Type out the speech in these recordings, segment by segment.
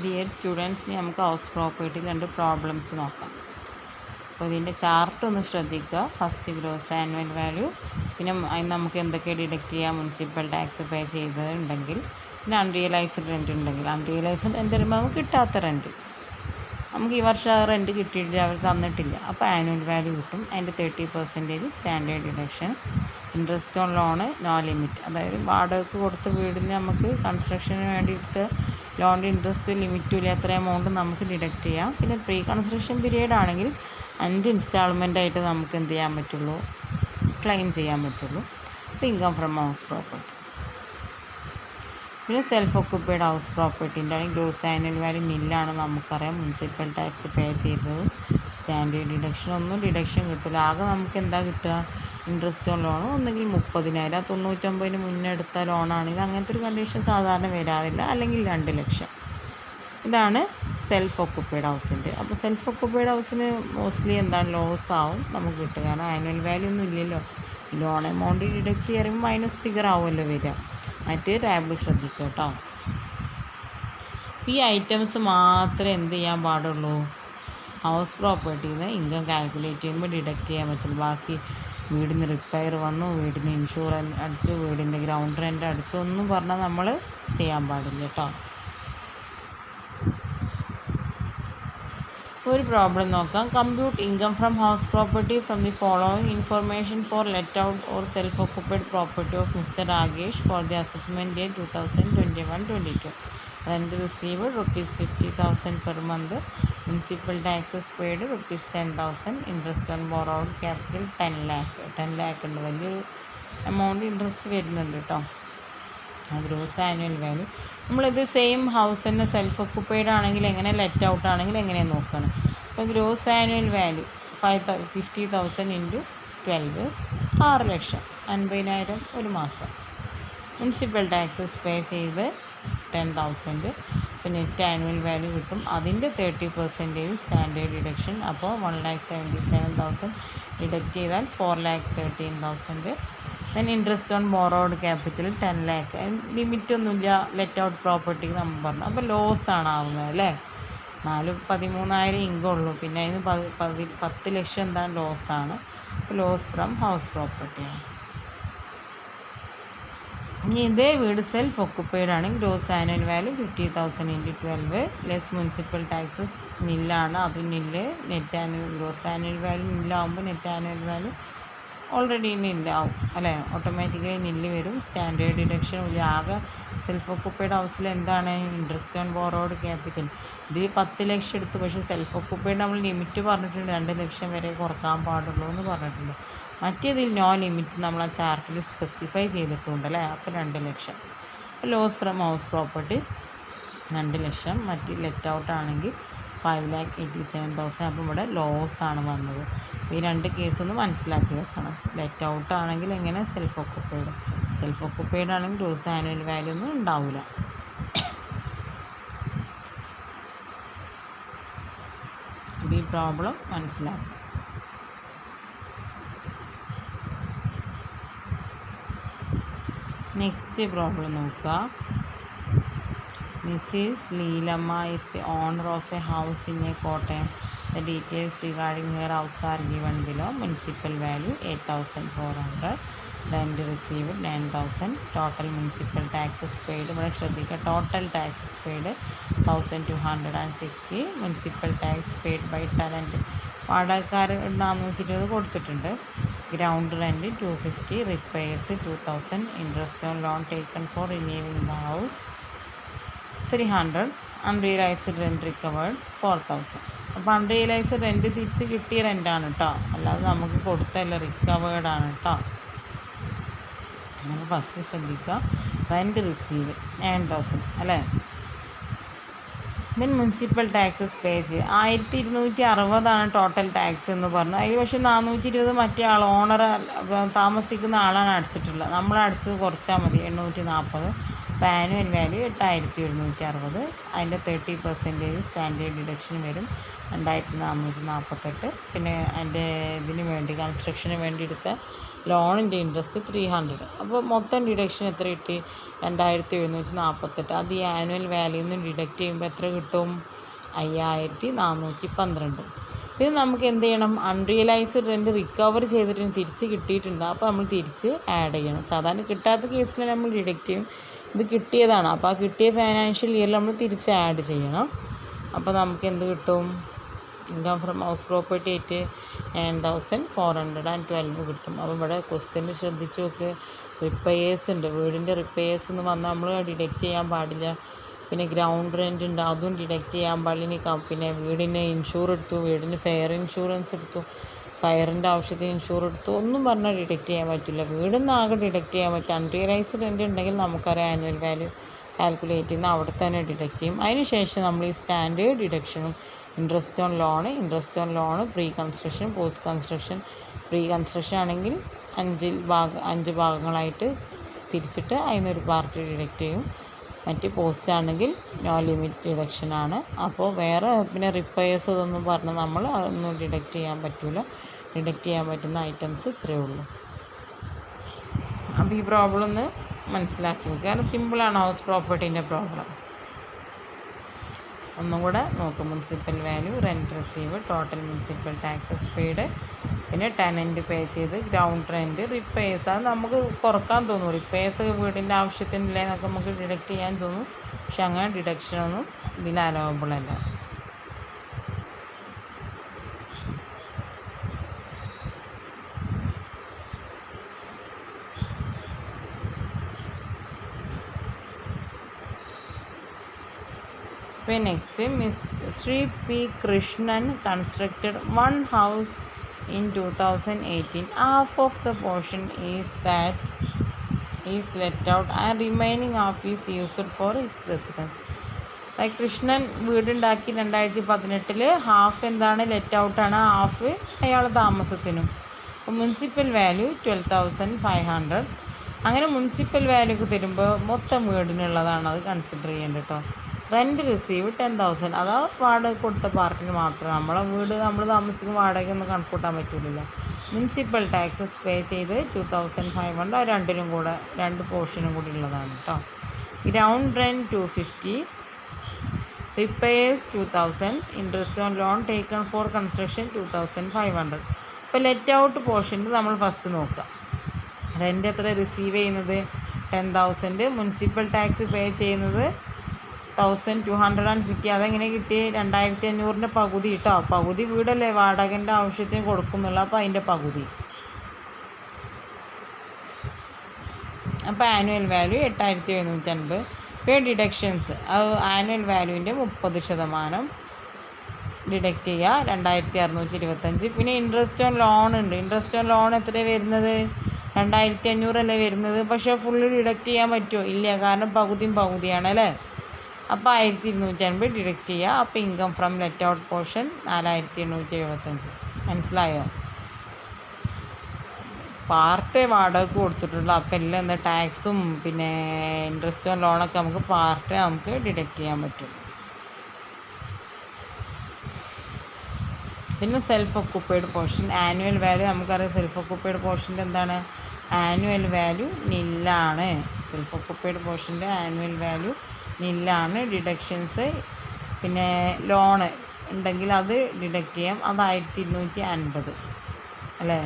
Dear സ്റ്റുഡൻസിന് നമുക്ക് house പ്രോപ്പർട്ടിയിൽ 2 problems നോക്കാം. അപ്പോൾ ഇതിൻ്റെ ചാർട്ട് ഒന്ന് ശ്രദ്ധിക്കുക. ഫസ്റ്റ് ഗ്രോസ് ആനുവൽ വാല്യൂ, പിന്നെ അതിന് നമുക്ക് എന്തൊക്കെ ഡിഡക്റ്റ് ചെയ്യാം, മുനിസിപ്പൽ ടാക്സ് പേ ചെയ്തതുണ്ടെങ്കിൽ, പിന്നെ അൺറിയലൈസ്ഡ് റെൻറ്റ് ഉണ്ടെങ്കിൽ. അൺറിയലൈസ്ഡ് റെൻറ്റ് വരുമ്പോൾ നമുക്ക് കിട്ടാത്ത റെൻറ്റ്, നമുക്ക് ഈ വർഷം ആ റെൻറ്റ് കിട്ടിയിട്ടില്ല, അവർ തന്നിട്ടില്ല, അപ്പോൾ ആനുവൽ വാല്യൂ കിട്ടും. അതിൻ്റെ 30% standard deduction. Interest on loan no limit, അതായത് വാടകയ്ക്ക് കൊടുത്ത വീടിന് നമുക്ക് കൺസ്ട്രക്ഷന് വേണ്ടി എടുത്ത ലോണിൻ്റെ ഇൻട്രസ്റ്റ് ലിമിറ്റും ഇല്ല, എത്ര എമൗണ്ട് നമുക്ക് ഡിഡക്റ്റ് ചെയ്യാം. പിന്നെ പ്രീ കൺസ്ട്രക്ഷൻ പീരീഡ് ആണെങ്കിൽ 5 ഇൻസ്റ്റാൾമെൻ്റായിട്ട് നമുക്ക് എന്ത് ചെയ്യാൻ പറ്റുള്ളൂ, ക്ലെയിം ചെയ്യാൻ പറ്റുള്ളൂ. അപ്പോൾ ഇൻകം ഫ്രം ഹൗസ് പ്രോപ്പർട്ടി. പിന്നെ സെൽഫ് ഓക്കുപ്പൈഡ് ഹൗസ് പ്രോപ്പർട്ടിൻ്റെ ആണെങ്കിൽ ഗ്രോസ് ആനുവൽ വാല്യൂ നില്ലാണ് നമുക്കറിയാം. മുനിസിപ്പൽ ടാക്സ് പേ ചെയ്തത്, സ്റ്റാൻഡേർഡ് ഡിഡക്ഷൻ ഒന്നും ഡിഡക്ഷൻ കിട്ടില്ല. ആകെ നമുക്ക് എന്താ കിട്ടുക, ഇൻട്രസ്റ്റ് ഓൺ ലോൺ ഒന്നെങ്കിൽ 30,000, 99 മുന്നേ എടുത്ത ലോണാണെങ്കിൽ അങ്ങനത്തെ ഒരു കണ്ടീഷൻ സാധാരണ വരാറില്ല, അല്ലെങ്കിൽ 2 ലക്ഷം. ഇതാണ് സെൽഫ് ഓക്കുപ്പൈഡ് ഹൗസിൻ്റെ. അപ്പോൾ സെൽഫ് ഓക്കുപ്പൈഡ് ഹൗസിന് മോസ്റ്റ്ലി എന്താണ് ലോസ് ആവും നമുക്ക് കിട്ടുക, കാരണം ആനുവൽ വാല്യൂ ഒന്നും ഇല്ലല്ലോ. ലോൺ എമൗണ്ട് ഡിഡക്റ്റ് ചെയ്യുമ്പോൾ മൈനസ് ഫിഗർ ആവുമല്ലോ വരിക. മറ്റേ ടേബിൾ ശ്രദ്ധിക്കുക കേട്ടോ. ഈ ഐറ്റംസ് മാത്രമേ എന്ത് ചെയ്യാൻ പാടുള്ളൂ, ഹൗസ് പ്രോപ്പർട്ടിയിൽ നിന്ന് ഇൻകം കാൽക്കുലേറ്റ് ചെയ്യുമ്പോൾ ഡിഡക്റ്റ് ചെയ്യാൻ പറ്റുള്ളൂ. ബാക്കി വീടിന് റിപ്പയർ വന്നു, വീടിന് ഇൻഷുറൻസ് അടിച്ചു, വീടിൻ്റെ ഗ്രൗണ്ട് റെൻ്റ് അടിച്ചു ഒന്നും പറഞ്ഞാൽ നമ്മൾ ചെയ്യാൻ പാടില്ല കേട്ടോ. ഒരു പ്രോബ്ലം നോക്കാം. Compute income from house property from the following information for let out or self occupied property of mister Rakesh for the assessment day 2021-22. Rent received ₹50,000 per month. Municipal taxes paid ₹10,000. Interest on borrowed capital 10 lakh. 10 lakh ഉണ്ട്, വലിയൊരു amount interest വരുന്നുണ്ട് കേട്ടോ. Gross annual value നമ്മളിത് same house തന്നെ self occupied ആണെങ്കിൽ എങ്ങനെ, let out ആണെങ്കിൽ എങ്ങനെ നോക്കണം. അപ്പോൾ ഗ്രോസ് ആനുവൽ വാല്യൂ 50,000 ഇൻറ്റു 12, 6 ലക്ഷം, 50,000 ഒരു മാസം. മുനിസിപ്പൽ ടാക്സസ് പേ ചെയ്ത് 10,000. ഇപ്പോൾ നെറ്റ് ആനുവൽ വാല്യൂ കിട്ടും, അതിൻ്റെ 30% സ്റ്റാൻഡേർഡ് ഡിഡക്ഷൻ. അപ്പോൾ 1,77,000 ഡിഡക്റ്റ് ചെയ്താൽ 4,13,000. Then interest on borrowed capital 10 lakh. ലിമിറ്റൊന്നുമില്ല ലെറ്റ് ഔട്ട് പ്രോപ്പർട്ടിക്ക് നമ്മൾ പറഞ്ഞു. അപ്പോൾ ലോസാണ് ആവുന്നത് അല്ലേ. 13,000 ഇൻകം ഉള്ളൂ, പിന്നെ അതിന് 10 ലക്ഷം എന്താണ് ലോസാണ്. അപ്പോൾ ലോസ് ഫ്രം ഹൗസ് പ്രോപ്പർട്ടിയാണ്. ഇനി ഇതേ വീട് സെൽഫ് ഓക്കുപ്പൈഡ് ആണ്. Gross annual value 50,000 into 12 less municipal taxes നില്ലാണ്, അത് nil. Net annual gross annual value നില്ലാവുമ്പോൾ നെറ്റ് ആനുവൽ വാല്യൂ ഓൾറെഡി നില്ലാവും അല്ലേ, ഓട്ടോമാറ്റിക്കലി നില്ല് വരും. സ്റ്റാൻഡേർഡ് ഡിഡക്ഷൻ ഇല്ല. ആകെ സെൽഫ് ഓക്കുപ്പൈഡ് ഹൗസിൽ എന്താണ്, ഇൻട്രസ്റ്റ് ഓൺ ബോറോഡ് ക്യാപിറ്റൽ. ഇത് 10 ലക്ഷം എടുത്തു, പക്ഷേ സെൽഫ് ഓക്കുപ്പൈഡ് നമ്മൾ ലിമിറ്റ് പറഞ്ഞിട്ടുണ്ട്, 2 ലക്ഷം വരെ കുറക്കാൻ പാടുള്ളൂ എന്ന് പറഞ്ഞിട്ടുണ്ട്. മറ്റേതിൽ നോ ലിമിറ്റ് നമ്മൾ ആ ചാർട്ടിൽ സ്പെസിഫൈ ചെയ്തിട്ടുണ്ട് അല്ലേ. അപ്പോൾ 2 ലക്ഷം. ലോസ് ഫ്രം ഹൗസ് പ്രോപ്പർട്ടി 2 ലക്ഷം. മറ്റ് ലെറ്റ് ഔട്ട് ആണെങ്കിൽ 5,87,000. അപ്പോൾ ഇവിടെ ലോസാണ് വന്നത്. ഈ 2 കേസൊന്ന് മനസ്സിലാക്കി വെക്കണം. ലെറ്റ് ഔട്ട് ആണെങ്കിൽ എങ്ങനെ, സെൽഫ് ഓക്കുപ്പൈഡ്. സെൽഫ് ഓക്കുപ്പൈഡ് ആണെങ്കിൽ ഗ്രോസ് ആനുവൽ വാല്യൂ ഒന്നും ഉണ്ടാവില്ല. ഈ പ്രോബ്ലം മനസ്സിലാക്കുക. നെക്സ്റ്റ് പ്രോബ്ലം നോക്കുക. Mrs. Leelama is the owner of a house in a Kottayam. The details regarding her house are given below. Municipal value 8,400. Rent received 9,000. Total municipal taxes paid. ഇവിടെ ശ്രദ്ധിക്കുക, total taxes paid 1,260. Municipal tax paid by tenant. വാടകക്കാർ 420 കൊടുത്തിട്ടുണ്ട്. Ground rent 250. Repairs 2,000. Interest on loan taken for renewing the house 300. Unrealised rent recovered 4,000. അപ്പോൾ unrealised rent തിരിച്ച് കിട്ടിയ റെൻറ്റാണ് കേട്ടോ, അല്ലാതെ നമുക്ക് കൊടുത്തല്ല, റിക്കവേർഡാണ് കേട്ടോ. നമ്മൾ ഫസ്റ്റ് ശ്രദ്ധിക്കുക. റെൻറ്റ് റിസീവ് 9,000 അല്ലേ. ദെൻ മുനിസിപ്പൽ ടാക്സസ് പേ ചെയ്ത് 1,260 ടോട്ടൽ ടാക്സ് എന്ന് പറഞ്ഞു. അതിൽ പക്ഷേ 420 മറ്റേ ആൾ ഓണർ താമസിക്കുന്ന ആളാണ് അടിച്ചിട്ടുള്ളത്. നമ്മൾ അടിച്ചത് കുറച്ചാൽ മതി, 840. അപ്പോൾ ആനുവൽ വാല്യൂ 8,160. അതിൻ്റെ 30% സ്റ്റാൻഡേർഡ് ഡിഡക്ഷൻ വരും 2,448. പിന്നെ അതിൻ്റെ ഇതിന് വേണ്ടി കൺസ്ട്രക്ഷന് വേണ്ടി എടുത്ത ലോണിൻ്റെ ഇൻട്രസ്റ്റ് 300. അപ്പോൾ മൊത്തം ഡിഡക്ഷൻ എത്ര കിട്ടി? 2748. അത് ഈ ആനുവൽ വാല്യൂയിൽ നിന്ന് ഡിഡക്റ്റ് ചെയ്യുമ്പോൾ എത്ര കിട്ടും? 5412. പിന്നെ നമുക്ക് എന്ത് ചെയ്യണം? അൺറിയലൈസ്ഡ് റെൻറ്റ് റിക്കവർ ചെയ്തിട്ട് തിരിച്ച് കിട്ടിയിട്ടുണ്ട്. അപ്പോൾ നമ്മൾ തിരിച്ച് ആഡ് ചെയ്യണം. സാധാരണ കിട്ടാത്ത കേസിൽ നമ്മൾ ഡിഡക്റ്റ് ചെയ്യും. ഇത് കിട്ടിയതാണ്. അപ്പോൾ ആ കിട്ടിയ ഫൈനാൻഷ്യൽ ഇയറിൽ നമ്മൾ തിരിച്ച് ആഡ് ചെയ്യണം. അപ്പോൾ നമുക്ക് എന്ത് കിട്ടും? ഇൻകം ഫ്രം ഹൗസ് പ്രോപ്പർട്ടി ആയിട്ട് 9412 കിട്ടും. അപ്പോൾ ഇവിടെ ക്വസ്റ്റ്യനിൽ ശ്രദ്ധിച്ച് നോക്ക്, റിപ്പയേഴ്സ് ഉണ്ട്. വീടിൻ്റെ റിപ്പയേഴ്സ് എന്ന് വന്നാൽ നമ്മൾ ഡിഡക്റ്റ് ചെയ്യാൻ പാടില്ല. പിന്നെ ഗ്രൗണ്ട് റെൻ്റ് ഉണ്ട്, അതും ഡിഡക്റ്റ് ചെയ്യാൻ പാടില്ല. പിന്നെ വീടിന് ഇൻഷൂർ എടുത്തു, വീടിന് ഫെയർ ഇൻഷുറൻസ് എടുത്തു, ഫയറിൻ്റെ ആവശ്യത്തിന് ഇൻഷൂർ എടുത്തു, ഒന്നും പറഞ്ഞാൽ ഡിഡക്റ്റ് ചെയ്യാൻ പറ്റില്ല. വീടിന്ന് ആകെ ഡിഡക്റ്റ് ചെയ്യാൻ പറ്റും. അൺറിയലൈസ്ഡ് റെൻ്റ് ഉണ്ടെങ്കിൽ നമുക്കറിയാം ആനുവൽ വാല്യൂ കാൽക്കുലേറ്റ് ചെയ്യുന്ന അവിടെ തന്നെ ഡിഡക്റ്റ് ചെയ്യും. അതിന് ശേഷം നമ്മൾ ഈ സ്റ്റാൻഡേർഡ് ഡിഡക്ഷനും interest on loan, pre construction, post construction. Pre construction ആണെങ്കിൽ 5 ഭാഗങ്ങളായിട്ട് തിരിച്ചിട്ട് അതിനൊരു പാർട്ട് ഡിഡക്റ്റ് ചെയ്യും. മറ്റ് പോസ്റ്റ് ആണെങ്കിൽ നോ ലിമിറ്റ് ഡിഡക്ഷനാണ്. അപ്പോൾ വേറെ പിന്നെ റിപ്പയേഴ്സ് ഇതൊന്നും പറഞ്ഞാൽ നമ്മൾ അതൊന്നും ഡിഡക്റ്റ് ചെയ്യാൻ പറ്റില്ല. ഡിഡക്റ്റ് ചെയ്യാൻ പറ്റുന്ന ഐറ്റംസ് ഇത്രയേ ഉള്ളൂ. അപ്പോൾ ഈ പ്രോബ്ലം ഒന്ന് മനസ്സിലാക്കി വെക്കുക. കാരണം സിമ്പിളാണ് ഹൗസ് പ്രോപ്പർട്ടീൻ്റെ പ്രോബ്ലം. ഒന്നും കൂടെ നോക്കും. Municipal value, rent receive, total municipal taxes paid, പിന്നെ ടെനൻറ്റ് പേ ചെയ്ത്, ഗ്രൗണ്ട് റെൻറ്റ്, റിപ്പയേഴ്സ്. അത് നമുക്ക് കുറക്കാൻ തോന്നും. റിപ്പയേഴ്സ് വീടിൻ്റെ ആവശ്യത്തിനില്ലേ എന്നൊക്കെ നമുക്ക് ഡിഡക്റ്റ് ചെയ്യാൻ തോന്നും. പക്ഷെ അങ്ങനെ ഡിഡക്ഷനൊന്നും ഇതിൽ അലവബിൾ അല്ല. Next, Sri P. Krishnan constructed one house in 2018. Half of the portion is let out and remaining half is used for his residence. Krishnan വീടുണ്ടാക്കി 2018. ഹാഫ് എന്താണ്? ലെറ്റ് ഔട്ടാണ്. ഹാഫ് അയാൾ താമസത്തിനും. Municipal value 12,500. അങ്ങനെ മുനിസിപ്പൽ വാല്യൂക്ക് തരുമ്പോൾ മൊത്തം വീടിനുള്ളതാണ് അത് കൺസിഡർ ചെയ്യേണ്ടത് കേട്ടോ. Rent receive 10,000. അതാ വാടക കൊടുത്ത പാർട്ടിന് മാത്രം. നമ്മളെ വീട് നമ്മൾ താമസിക്കുന്ന വാടകയൊന്നും കണക്കൂട്ടാൻ പറ്റില്ലല്ലോ. മുനിസിപ്പൽ ടാക്സസ് പേ ചെയ്ത് 2,500. രണ്ടിനും കൂടെ 2 പോർഷനും കൂടി ഉള്ളതാണ് കേട്ടോ. Ground rent 250. Repairs 2,000. Interest on loan taken for construction 2,500. ഇപ്പോൾ ലെറ്റ് ഔട്ട് പോർഷനിൽ നമ്മൾ ഫസ്റ്റ് നോക്കുക. റെൻറ്റ് എത്ര റിസീവ് ചെയ്യുന്നത്? 10,000. മുനിസിപ്പൽ ടാക്സ് പേ ചെയ്യുന്നത് 1,250. അതെങ്ങനെ കിട്ടി? 2,500 പകുതി കേട്ടോ. പകുതി വീടല്ലേ വാടകൻ്റെ ആവശ്യത്തിന് കൊടുക്കുന്നുള്ളൂ. അപ്പോൾ അതിൻ്റെ പകുതി. അപ്പോൾ ആനുവൽ വാല്യൂ 8,750. പേ ഡിഡക്ഷൻസ്, അത് ആനുവൽ വാല്യൂവിൻ്റെ 30% ഡിഡക്റ്റ് ചെയ്യുക, 2,625. പിന്നെ ഇൻട്രസ്റ്റ് ഓൺ ലോൺ ഉണ്ട്. ഇൻട്രസ്റ്റ് ഓൺ ലോൺ എത്രയാണ് വരുന്നത്? 2,500 അല്ലേ വരുന്നത്. പക്ഷേ ഫുള്ള് ഡിഡക്റ്റ് ചെയ്യാൻ പറ്റുമോ? ഇല്ല, കാരണം പകുതിയാണ് അല്ലേ. അപ്പോൾ 1,250 ഡിഡക്റ്റ് ചെയ്യുക. അപ്പോൾ income from let out portion 4,875. മനസ്സിലായോ? പാർട്ട് വാടകയ്ക്ക് കൊടുത്തിട്ടുള്ളൂ. അപ്പോൾ എല്ലാം എന്താ ടാക്സും പിന്നെ ഇൻട്രസ്റ്റ് ഓൺ ലോണൊക്കെ നമുക്ക് ഡിഡക്റ്റ് ചെയ്യാൻ പറ്റും. പിന്നെ self occupied portion, annual value നമുക്കറിയാം. സെൽഫ് ഒക്കുപ്പൈഡ് പോർഷൻ്റെ എന്താണ്? ആനുവൽ വാല്യൂ നില്ലാണ്. സെൽഫ് ഒക്കുപ്പൈഡ് പോർഷൻ്റെ ആനുവൽ വാല്യൂ നില്ലാണ്. ഡിഡക്ഷൻസ് പിന്നെ ലോണ് ഉണ്ടെങ്കിൽ അത് ഡിഡക്റ്റ് ചെയ്യാം. അത് 1,250 അല്ലേ.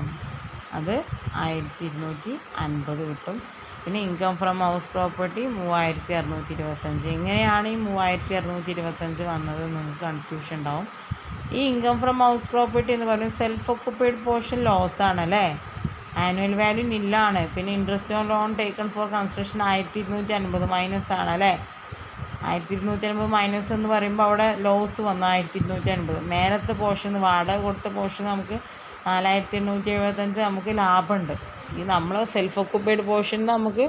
അത് 1,250 കിട്ടും. പിന്നെ ഇൻകം ഫ്രം ഹൗസ് പ്രോപ്പർട്ടി 3,625. എങ്ങനെയാണ് ഈ 3,625 വന്നത്? നിങ്ങൾക്ക് കൺഫ്യൂഷൻ ഉണ്ടാവും. ഈ ഇൻകം ഫ്രം ഹൗസ് പ്രോപ്പർട്ടി എന്ന് പറയുന്നത് സെൽഫ് ഒക്കുപ്പൈഡ് പോർഷൻ ലോസ് ആണല്ലേ. ആനുവൽ വാല്യൂ നില്ലാണ്. പിന്നെ interest on loan taken for construction 1,250 minus ആണ് അല്ലേ. 1,250 മൈനസ് എന്ന് പറയുമ്പോൾ അവിടെ ലോസ് വന്നു 1,250. മേലത്തെ പോർഷൻ വാടക കൊടുത്ത പോർഷൻ നമുക്ക് 4,875 നമുക്ക് ലാഭമുണ്ട്. ഈ നമ്മൾ സെൽഫ് ഒക്കുപ്പൈഡ് പോർഷനിൽ നമുക്ക്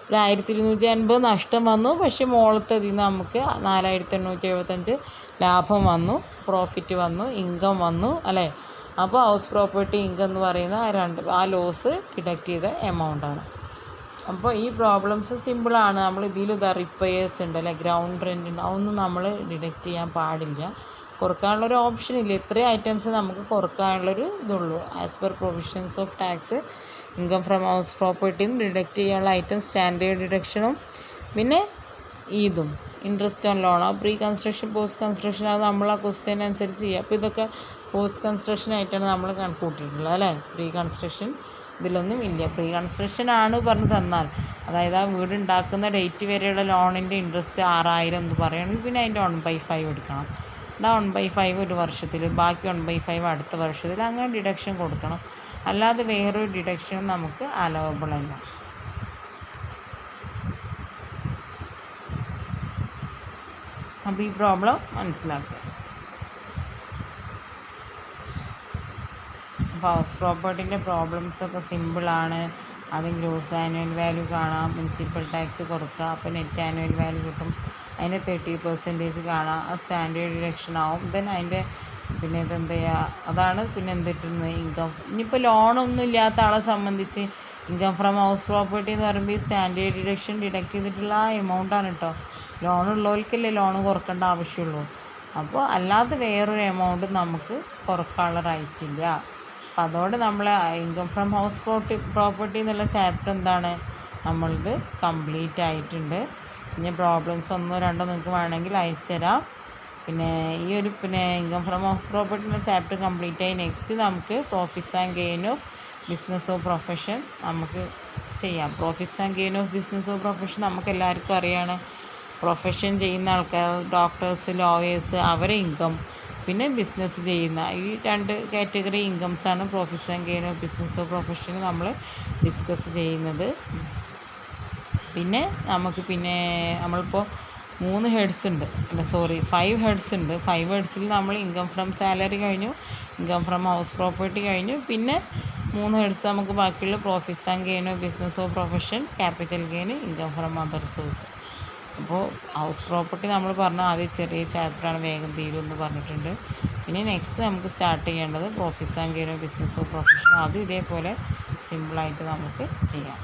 ഒരു 1,250 നഷ്ടം വന്നു. പക്ഷേ മുകളിലത്തതിൽ നിന്ന് നമുക്ക് 4,875 ലാഭം വന്നു, പ്രോഫിറ്റ് വന്നു, ഇൻകം വന്നു അല്ലേ. അപ്പോൾ ഹൗസ് പ്രോപ്പർട്ടി ഇൻകം എന്ന് പറയുന്ന ആ ലോസ് ഡിഡക്റ്റ് ചെയ്ത എമൗണ്ടാണ്. അപ്പോൾ ഈ പ്രോബ്ലംസ് സിമ്പിളാണ്. നമ്മൾ ഇതിൽ റിപ്പയേഴ്സ് ഉണ്ടല്ലേ, ഗ്രൗണ്ട് റെൻ്റ് ഉണ്ട്, അതൊന്നും നമ്മൾ ഡിഡക്റ്റ് ചെയ്യാൻ പാടില്ല. കുറക്കാനുള്ളൊരു ഓപ്ഷൻ ഇല്ല. ഇത്രയും ഐറ്റംസ് നമുക്ക് കുറക്കാനുള്ളൊരു ഇതുള്ളൂ. As per provisions of tax income from house പ്രോപ്പർട്ടിയും ഡിഡക്റ്റ് ചെയ്യാനുള്ള ഐറ്റം സ്റ്റാൻഡേർഡ് ഡിഡക്ഷനും പിന്നെ ഇതും ഇൻട്രസ്റ്റ് ഓൺ ലോൺ. ആ പ്രീ കൺസ്ട്രക്ഷൻ പോസ്റ്റ് കൺസ്ട്രക്ഷൻ അത് നമ്മൾ ആ ക്വസ്റ്റ്യൻ അനുസരിച്ച് ചെയ്യുക. അപ്പോൾ ഇതൊക്കെ പോസ്റ്റ് കൺസ്ട്രക്ഷൻ ആയിട്ടാണ് നമ്മൾ കണക്കൂട്ടിയിട്ടുള്ളത് അല്ലേ. പ്രീ കൺസ്ട്രക്ഷൻ ഇതിലൊന്നും ഇല്ല. പ്രീ കൺസ്ട്രക്ഷൻ ആണ് പറഞ്ഞു തന്നാൽ, അതായത് ആ വീട് ഉണ്ടാക്കുന്ന ഡേറ്റ് വരെയുള്ള ലോണിൻ്റെ ഇൻട്രസ്റ്റ് 6000 എന്ന് പറയുകയാണെങ്കിൽ പിന്നെ അതിൻ്റെ 1/5 എടുക്കണം. 1/5 ഒരു വർഷത്തിൽ, ബാക്കി 1/5 അടുത്ത വർഷത്തിൽ, അങ്ങനെ ഡിഡക്ഷൻ കൊടുക്കണം. അല്ലാതെ വേറൊരു ഡിഡക്ഷനും നമുക്ക് അലവബിൾ അല്ല. അപ്പോൾ ഈ പ്രോബ്ലം മനസ്സിലാക്കുക. അപ്പോൾ ഹൗസ് പ്രോപ്പർട്ടിൻ്റെ പ്രോബ്ലംസൊക്കെ സിമ്പിളാണ്. ആദ്യം ഗ്രോസ് ആനുവൽ വാല്യൂ കാണാം, മുനിസിപ്പൽ ടാക്സ് കുറക്കുക, അപ്പോൾ നെറ്റ് ആനുവൽ വാല്യൂ കിട്ടും. അതിൻ്റെ 30% കാണാം, ആ സ്റ്റാൻഡേർഡ് ഡിഡക്ഷൻ ആവും. ദെൻ അതിൻ്റെ പിന്നെ ഇതെന്ത് ചെയ്യുക, അതാണ് പിന്നെ എന്തിട്ടുന്നത് ഇൻകം. ഇനിയിപ്പോൾ ലോണൊന്നും ഇല്ലാത്ത ആളെ സംബന്ധിച്ച് ഇൻകം ഫ്രം ഹൗസ് പ്രോപ്പർട്ടി എന്ന് പറയുമ്പോൾ ഈ സ്റ്റാൻഡേർഡ് ഡിഡക്ഷൻ ഡിഡക്റ്റ് ചെയ്തിട്ടുള്ള ആ എമൗണ്ടാണ് കേട്ടോ. ലോണുള്ളവർക്കല്ലേ ലോണ് കുറക്കേണ്ട ആവശ്യമുള്ളൂ. അപ്പോൾ അല്ലാതെ വേറൊരു എമൗണ്ട് നമുക്ക് കുറക്കാനുള്ള റൈറ്റ് ഇല്ല. അപ്പോൾ അതോടെ നമ്മൾ ഇൻകം ഫ്രം ഹൗസ് പ്രോപ്പർട്ടി എന്നുള്ള ചാപ്റ്റർ എന്താണ് നമ്മളത് കംപ്ലീറ്റ് ആയിട്ടുണ്ട്. പിന്നെ പ്രോബ്ലംസ് 1 2 നിങ്ങൾക്ക് വേണമെങ്കിൽ അയച്ചു തരാം. പിന്നെ ഈ ഒരു ഇൻകം ഫ്രം ഹൗസ് പ്രോപ്പർട്ടി എന്ന ചാപ്റ്റർ കംപ്ലീറ്റ് ആയി. നെക്സ്റ്റ് നമുക്ക് profits and gain of business of profession നമുക്ക് ചെയ്യാം. Profits and gain of business of profession നമുക്ക് എല്ലാവർക്കും അറിയാണ്. പ്രൊഫഷൻ ചെയ്യുന്ന ആൾക്കാർ, ഡോക്ടേഴ്സ്, ലോയേഴ്സ്, അവരെ ഇൻകം, പിന്നെ ബിസിനസ് ചെയ്യുന്ന ഈ 2 കാറ്റഗറി ഇൻകംസാണ് profits and gain of business of profession നമ്മൾ ഡിസ്കസ് ചെയ്യുന്നത്. പിന്നെ നമുക്ക് നമ്മളിപ്പോൾ 3 ഹെഡ്സ് ഉണ്ട്, 5 ഹെഡ്സ് ഉണ്ട്. 5 ഹെഡ്സിൽ നമ്മൾ ഇൻകം ഫ്രം സാലറി കഴിഞ്ഞു, ഇൻകം ഫ്രം ഹൗസ് പ്രോപ്പർട്ടി കഴിഞ്ഞു. പിന്നെ 3 ഹെഡ്സ് നമുക്ക് ബാക്കിയുള്ള profits and gain of business of profession, capital gain, income from other source. അപ്പോൾ ഹൗസ് പ്രോപ്പർട്ടി നമ്മൾ പറഞ്ഞ ആദ്യം ചെറിയ ചാപ്റ്ററാണ്, വേഗം തീരുമെന്ന് പറഞ്ഞിട്ടുണ്ട്. ഇനി നെക്സ്റ്റ് നമുക്ക് സ്റ്റാർട്ട് ചെയ്യേണ്ടത് profits and gain of business of profession. അതും ഇതേപോലെ സിമ്പിളായിട്ട് നമുക്ക് ചെയ്യാം.